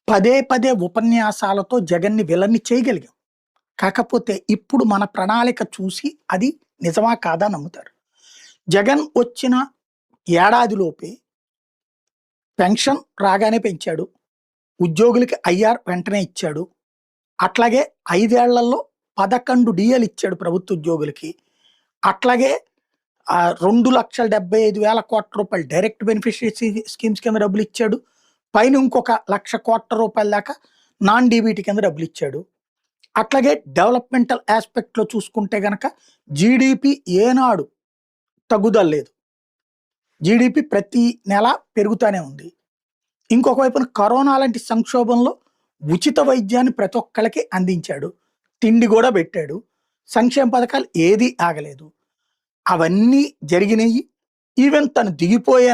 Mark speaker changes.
Speaker 1: పదే పదే ఉపన్యాసాలతో జగన్‌ని విలన్ని చేయగలిగాం. కాకపోతే ఇప్పుడు మన ప్రణాళిక చూసి అది నిజమా కాదా నమ్ముతారు. జగన్ వచ్చిన ఏడాదిలోపే పెన్షన్ రాగానే పెంచాడు. ఉద్యోగులకి ఐఆర్ వెంటనే ఇచ్చాడు. అట్లాగే 5 ఏళ్లలో 11 డీఏలు ఇచ్చాడు ప్రభుత్వ ఉద్యోగులకి. అట్లాగే 2,75,000 కోట్ల రూపాయలు డైరెక్ట్ బెనిఫిషియరీ స్కీమ్స్ కింద డబ్బులిచ్చాడు. పైన ఇంకొక 1,00,00,000 కోట్ల దాకా నాన్ డీబీటీ కింద డబ్బులిచ్చాడు. అట్లాగే డెవలప్‌మెంటల్ యాస్పెక్ట్‌లో చూసుకుంటే గనక జీడీపీ ఏనాడు తగ్గుదల లేదు. జీడీపీ ప్రతి నెల పెరుగుతానే ఉంది. ఇంకొక వైపున కరోనా లాంటి సంక్షోభంలో ఉచిత వైద్యాన్ని ప్రతి ఒక్కళ్ళకి అందించాడు. తిండి గూడా పెట్టాడు. సంక్షేమ పథకాలు ఏదీ ఆగలేదు. అవన్నీ జరిగినయి. ఈవెన్ తను దిగిపోయే